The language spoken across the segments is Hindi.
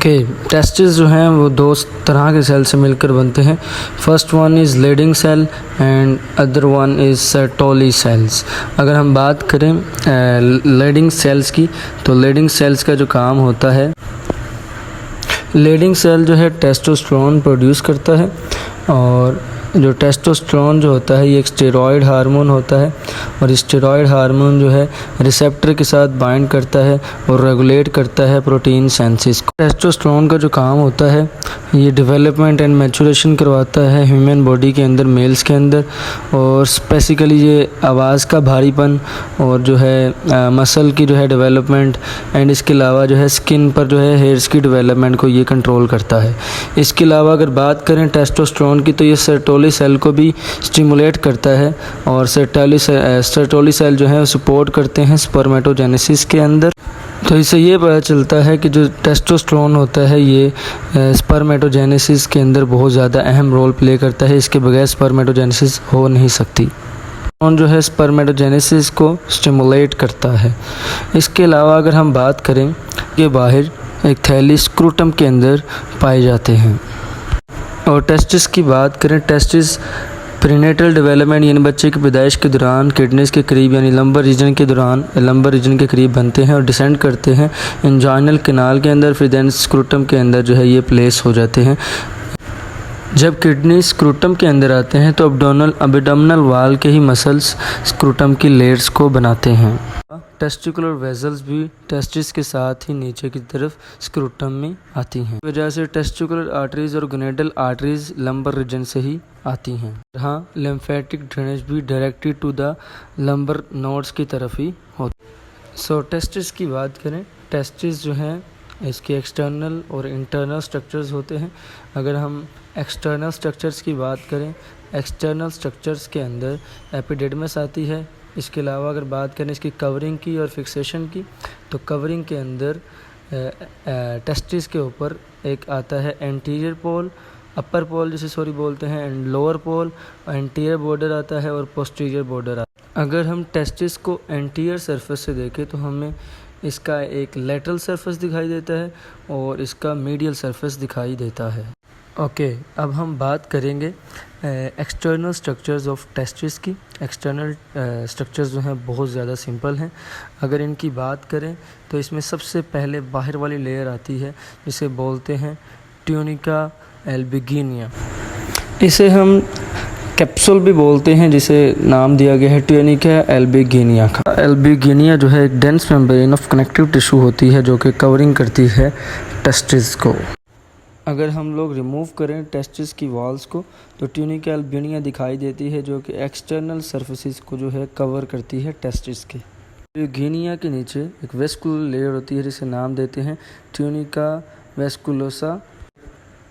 टेस्टिस जो हैं वो दो तरह के सेल से मिलकर बनते हैं। First one is Leydig cell and other one is Sertoli cells. अगर हम बात करें लेडिंग सेल्स की, तो लेडिंग सेल्स का जो काम होता है, लेडिंग सेल जो है टेस्टोस्टेरोन प्रोड्यूस करता है, और जो टेस्टोस्टेरोन जो होता है ये एक स्टेरॉयड हार्मोन होता है, और स्टेरॉयड हार्मोन जो है रिसेप्टर के साथ बाइंड करता है और रेगुलेट करता है प्रोटीन सेंसिस को। टेस्टोस्टेरोन का जो काम होता है ये डेवलपमेंट एंड मैचुरेशन करवाता है ह्यूमन बॉडी के अंदर, मेल्स के अंदर, और स्पेसिकली ये आवाज़ का भारीपन और जो है मसल की जो है डेवलपमेंट, एंड इसके अलावा जो है स्किन पर जो है हेयर्स की डेवलपमेंट को ये कंट्रोल करता है। इसके अलावा अगर बात करें टेस्टोस्टेरोन की, तो ये सर्टोली सेल को भी स्टिमुलेट करता है, और सर्टोली सेल जो है सपोर्ट करते हैं स्पर्मेटोजेनेसिस के अंदर। तो इससे ये पता चलता है कि जो टेस्टोस्टेरोन होता है ये स्पर्मेटोजेनेसिस के अंदर बहुत ज़्यादा अहम रोल प्ले करता है। इसके बगैर स्पर्मेटोजेनेसिस हो नहीं सकती। जो है स्पर्मेटोजेनेसिस को स्टिमुलेट करता है। इसके अलावा अगर हम बात करें, ये बाहर एक थैली स्क्रूटम के अंदर पाए जाते हैं। और टेस्टिस की बात करें, टेस्टिस प्रीनेटल डेवलपमेंट यानी बच्चे की पैदाइश के दौरान किडनीज के करीब यानी लंबर रीजन के करीब बनते हैं और डिसेंड करते हैं इंजाइनल कैनाल के अंदर, फिर देन स्क्रूटम के अंदर जो है ये प्लेस हो जाते हैं। जब किडनी स्क्रूटम के अंदर आते हैं तो अबडोमिनल वाल के ही मसल्स स्क्रूटम की लेयर्स को बनाते हैं। टेस्टिकुलर वेजल्स भी टेस्टिस के साथ ही नीचे की तरफ स्क्रूटम में आती हैं। वजह से टेस्टिकुलर आर्टरीज और गोनेडल आर्टरीज लंबर रीजन से ही आती हैं। हाँ, लिम्फेटिक ड्रेनेज भी directly to the lumbar nodes की तरफ ही होती। सो टेस्टिस की बात करें, टेस्टिस जो हैं इसके एक्सटर्नल और इंटरनल स्ट्रक्चर्स होते हैं। अगर हम एक्सटर्नल स्ट्रक्चर्स की बात करें, एक्सटर्नल स्ट्रक्चर्स के अंदर एपिडिडमिस आती है। इसके अलावा अगर बात करें इसकी कवरिंग की और फिक्सेशन की, तो कवरिंग के अंदर टेस्टिस के ऊपर एक आता है एंटीरियर पोल, अपर पोल जिसे बोलते हैं, and lower pole, anterior border आता है और पोस्टीरियर बॉर्डर आता है। अगर हम टेस्टिस को एंटीरियर सरफेस से देखें तो हमें इसका एक लेटरल सरफेस दिखाई देता है और इसका मीडियल सरफेस दिखाई देता है। अब हम बात करेंगे एक्सटर्नल स्ट्रक्चर्स ऑफ टेस्टिस की। एक्सटर्नल स्ट्रक्चर्स जो हैं बहुत ज़्यादा सिंपल हैं। अगर इनकी बात करें तो इसमें सबसे पहले बाहर वाली लेयर आती है जिसे बोलते हैं ट्यूनिका एल्बिगिनिया। इसे हम कैप्सूल भी बोलते हैं, जिसे नाम दिया गया है ट्यूनिका एल्बिगिनिया का। एल्बिगिनिया जो है एक dense membrane of connective tissue होती है जो कि कवरिंग करती है टेस्टिस को। अगर हम लोग रिमूव करें टेस्टिस की वॉल्स को तो ट्यूनिका एल्बिगिनिया दिखाई देती है, जो कि एक्सटर्नल सर्फेसिस को जो है कवर करती है टेस्टिस के। एल्बिगिनिया के नीचे एक वेस्कुलर लेयर होती है जिसे नाम देते हैं ट्यूनिका वेस्कुलोसा।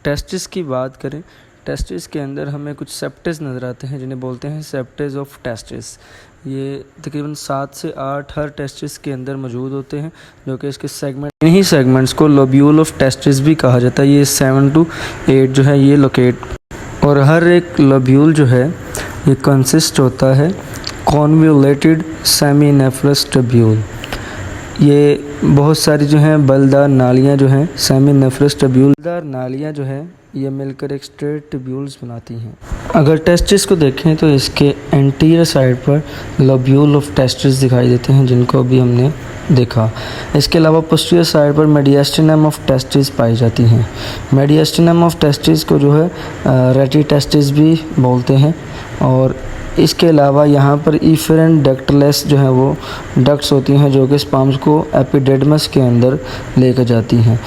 टेस्टिस की बात करें, टेस्टिस के अंदर हमें कुछ सेप्टेस नज़र आते हैं जिन्हें बोलते हैं सेप्टेस ऑफ टेस्टिस। ये तकरीबन 7 से 8 हर टेस्टिस के अंदर मौजूद होते हैं, जो कि इसके सेगमेंट, इन्हीं सेगमेंट्स को लोब्यूल ऑफ टेस्टिस भी कहा जाता है। ये 7 to 8 जो है ये लोकेट, और हर एक लोब्यूल जो है ये कंसिस्ट होता है कॉन्वोल्यूटेड सेमीनेफ्रस ट्यूब्यूल। ये बहुत सारी जो हैं बलदार नालियाँ जो हैं सेमीनेफ्रस ट्यूब्यूल, बलदार नालियाँ जो हैं ये मिलकर एक स्ट्रेट ट्यूब्यूल्स बनाती हैं। अगर टेस्टिस को देखें तो इसके एंटीरियर साइड पर लोब्यूल ऑफ टेस्टिस दिखाई देते हैं, जिनको अभी हमने देखा। इसके अलावा पोस्टीरियर साइड पर मेडिएस्टिनम ऑफ टेस्टिस पाई जाती हैं। मेडिएस्टिनम ऑफ टेस्टिस को जो है रेटी टेस्टिस भी बोलते हैं। और इसके अलावा यहाँ पर इफेरेंट डक्टलेस जो है वो डक्ट्स होती हैं जो कि स्पर्म्स को एपिडिडमस के अंदर लेकर जाती हैं।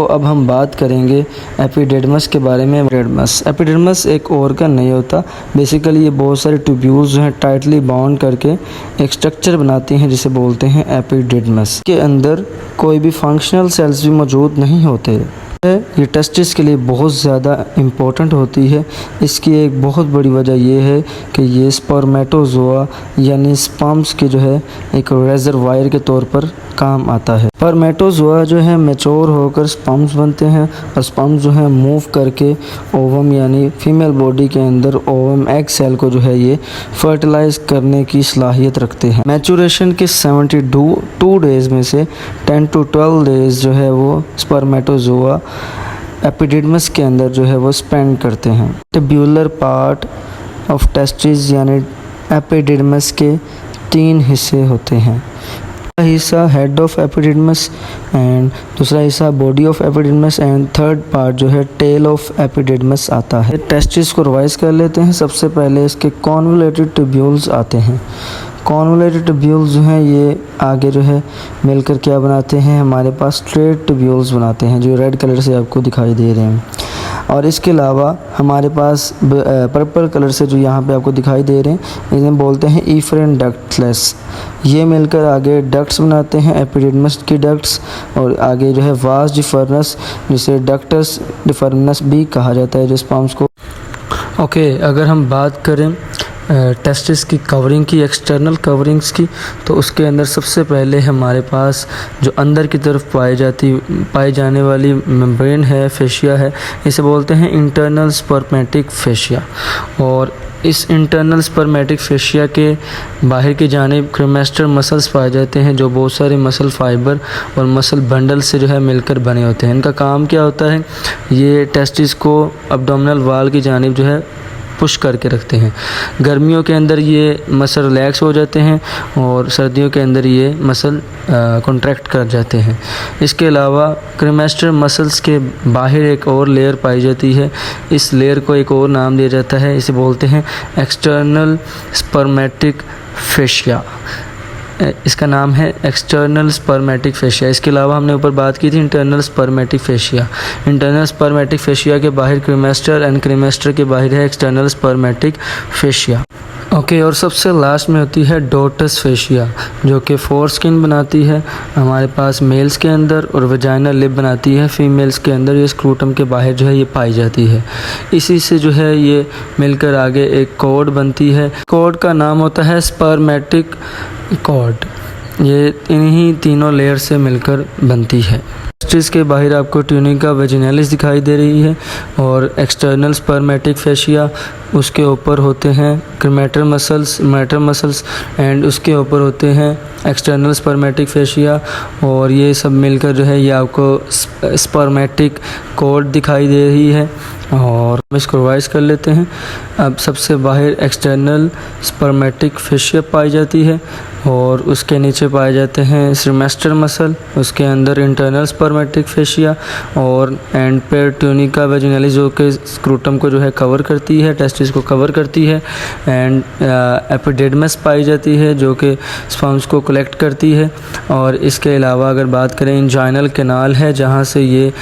अब हम बात करेंगे एपिडिडमस के बारे में। एपिडिडमस एक ऑर्गन नहीं होता, बेसिकली ये बहुत सारे ट्यूब्यूल्स जो हैं टाइटली बाउंड करके एक स्ट्रक्चर बनाती हैं जिसे बोलते हैं एपिडिडमस। के अंदर कोई भी फंक्शनल सेल्स भी मौजूद नहीं होते। ये टेस्टिस के लिए बहुत ज़्यादा इम्पोर्टेंट होती है। इसकी एक बहुत बड़ी वजह ये है कि ये स्पर्मेटोजोआ यानी स्पर्म्स के जो है एक रिजर्वायर के तौर पर काम आता है। स्पर्मेटोजोआ जो है मैच्योर होकर स्पर्म्स बनते हैं और स्पर्म्स जो है मूव करके ओवम यानी फीमेल बॉडी के अंदर ओवम एग सेल को जो है ये फर्टिलाइज करने की सलाहियत रखते हैं। मैचुरेशन के 72 डेज़ में से 10 to 12 डेज़ जो है वो स्पर्मेटोजोआ एपिडिडमस के अंदर जो है वो स्पेंड करते हैं। ट्यूब्यूलर पार्ट ऑफ टेस्टिस यानी एपिडिडमस के 3 हिस्से होते हैं। पहला हिस्सा हेड ऑफ एपिडिडमस एंड दूसरा हिस्सा body of epididymis and third part जो है टेल ऑफ एपिडिडमस आता है। टेस्टिस को रिवाइज कर लेते हैं। सबसे पहले इसके कॉन्वोलेटेड ट्यूब्यूल्स आते हैं। कॉन्वोलेटेड ट्यूब्यूल्स जो हैं ये आगे जो है मिलकर क्या बनाते हैं, हमारे पास स्ट्रेट ट्यूब्यूल्स बनाते हैं जो रेड कलर से आपको दिखाई दे रहे हैं। और इसके अलावा हमारे पास पर्पल कलर से जो यहाँ पे आपको दिखाई दे रहे हैं इन्हें बोलते हैं इफरेंट डक्टलेस। ये मिलकर आगे डक्ट्स बनाते हैं, एपिडिडमस की डक्ट्स, और आगे जो है वास डिफर्नस जिसे डक्टस डिफर्नस भी कहा जाता है जो स्पर्म्स को। ओके, अगर हम बात करें टेस्टिस की कवरिंग की, एक्सटर्नल कवरिंग्स की, तो उसके अंदर सबसे पहले हमारे पास जो अंदर की तरफ पाई जाने वाली मेम्ब्रेन है, फेशिया है, इसे बोलते हैं इंटरनल स्पर्मेटिक फेशिया। और इस इंटरनल स्पर्मेटिक फेशिया के बाहर की जानिब क्रीमेस्टर मसल्स पाए जाते हैं जो बहुत सारे मसल फाइबर और मसल बंडल से जो है मिलकर बने होते हैं। इनका काम क्या होता है, ये टेस्टिस को अब्डोमिनल वाल की जानिब जो है पुश करके रखते हैं। गर्मियों के अंदर ये मसल रिलैक्स हो जाते हैं और सर्दियों के अंदर ये मसल कॉन्ट्रैक्ट कर जाते हैं। इसके अलावा क्रीमेस्टर मसल्स के बाहर एक और लेयर पाई जाती है। इस लेयर को एक और नाम दिया जाता है, इसे बोलते हैं एक्सटर्नल स्पर्मेटिक फेशिया। इसका नाम है एक्सटर्नल स्पर्मेटिक फेशिया। इसके अलावा हमने ऊपर बात की थी internal spermatic fascia. Internal spermatic fascia के बाहर क्रीमेस्टर एंड क्रीमेस्टर के बाहर है एक्सटर्नल स्पर्मेटिक फेशिया। ओके, और सबसे लास्ट में होती है डोटस फेशिया जो कि फोर स्किन बनाती है हमारे पास मेल्स के अंदर और वजाइनल लिप बनाती है फीमेल्स के अंदर। ये स्क्रूटम के बाहर जो है ये पाई जाती है। इसी से जो है ये मिलकर आगे एक कॉर्ड बनती है। कॉर्ड का नाम होता है स्पर्मेटिक कॉर्ड। ये इन्हीं तीनों लेयर से मिलकर बनती है। टेस्टिस के बाहर आपको ट्यूनिका वेजिनालिस दिखाई दे रही है और एक्सटर्नल स्पर्मेटिक फेशिया, उसके ऊपर होते हैं क्रीमेटर मसल्स एंड उसके ऊपर होते हैं एक्सटर्नल स्पर्मेटिक फेशिया, और ये सब मिलकर जो है ये आपको स्पर्मेटिक कॉर्ड दिखाई दे रही है। और हम इसको रिवाइज कर लेते हैं। अब सबसे बाहर एक्सटर्नल स्पर्मेटिक फेशिया पाई जाती है और उसके नीचे पाए जाते हैं क्रीमेस्टर मसल, उसके अंदर इंटरनल स्पर्मेटिक फेशिया और एंड पेयर ट्यूनिका वेजिनालिस जो कि स्क्रूटम को जो है कवर करती है, टेस्टिस को कवर करती है। एंड एपिडिडमस पाई जाती है जो कि स्पर्म्स को कलेक्ट करती है। और इसके अलावा अगर बात करें इंजाइनल कैनाल है जहाँ से ये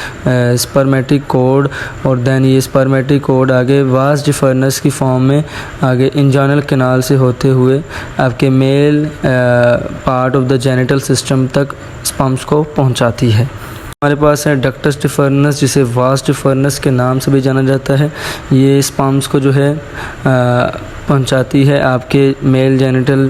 स्पर्मेटिक कॉर्ड और देन ये स्पर्मेटिक कॉर्ड आगे वास डिफर्नस की फॉर्म में आगे इंजाइनल कैनाल से होते हुए आपके male part of the genital system तक स्पर्म्स को पहुंचाती है। हमारे पास है डक्टस डिफर्नस जिसे वास डिफर्नस के नाम से भी जाना जाता है। ये स्पर्म्स को जो है पहुंचाती है आपके मेल जेनिटल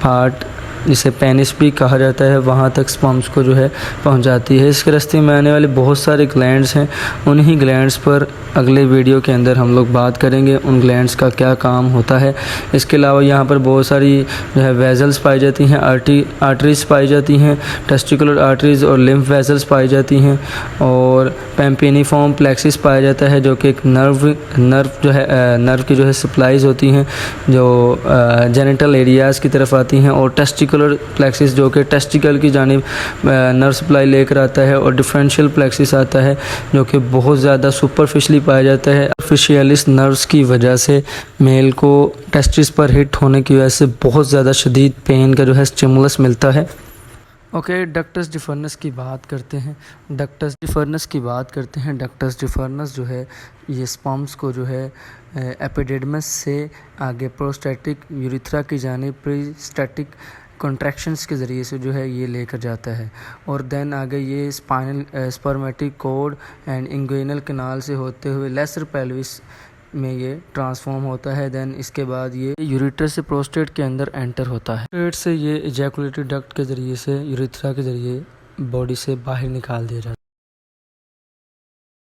पार्ट जिसे पेनिस भी कहा जाता है, वहाँ तक स्पर्म्स को जो है पहुँचाती है। इसके रास्ते में आने वाले बहुत सारे ग्लैंड्स हैं, उन्हीं ग्लैंड्स पर अगले वीडियो के अंदर हम लोग बात करेंगे उन ग्लैंड्स का क्या काम होता है। इसके अलावा यहाँ पर बहुत सारी जो है वेजल्स पाई जाती हैं, आर्टरीज पाई जाती हैं, टेस्टिकुलर आर्टरीज और लिम्फ वेजल्स पाई जाती हैं, और पेम्पेनिफॉर्म प्लेक्सिस पाया जाता है जो कि एक नर्व की जो है सप्लाईज होती हैं जो जेनिटल एरियाज़ की तरफ आती हैं, और टेस्टिकुलर प्लेक्सिस जो कि टेस्टिकल की जानिब नर्व सप्लाई लेकर आता है, और डिफरेंशियल प्लेक्सिस आता है जो कि बहुत ज़्यादा सुपरफिशली पाया जाता है। सुपरफिशियलिस नर्व्स की वजह से मेल को टेस्टिस पर हिट होने की वजह से बहुत ज़्यादा शदीद पेन का जो है स्टिमुलस मिलता है। ओके, डक्टस डिफर्नस की बात करते हैं। डक्टस डिफर्नस जो है ये स्पर्म्स को जो है एपिडिडमस से आगे प्रोस्टैटिक यूरिथ्रा की जानिब प्रीस्टैटिक कॉन्ट्रैक्शंस के ज़रिए से जो है ये लेकर जाता है, और देन आगे ये spermatic cord and inguinal canal से होते हुए लेसर पेल्विस में ये ट्रांसफॉर्म होता है। देन इसके बाद ये यूरेटर से प्रोस्टेट के अंदर एंटर होता है। प्रोस्टेट से ये इजैकुलेटरी डक्ट के ज़रिए से यूरेथ्रा के ज़रिए बॉडी से बाहर निकाल दिया जाता है।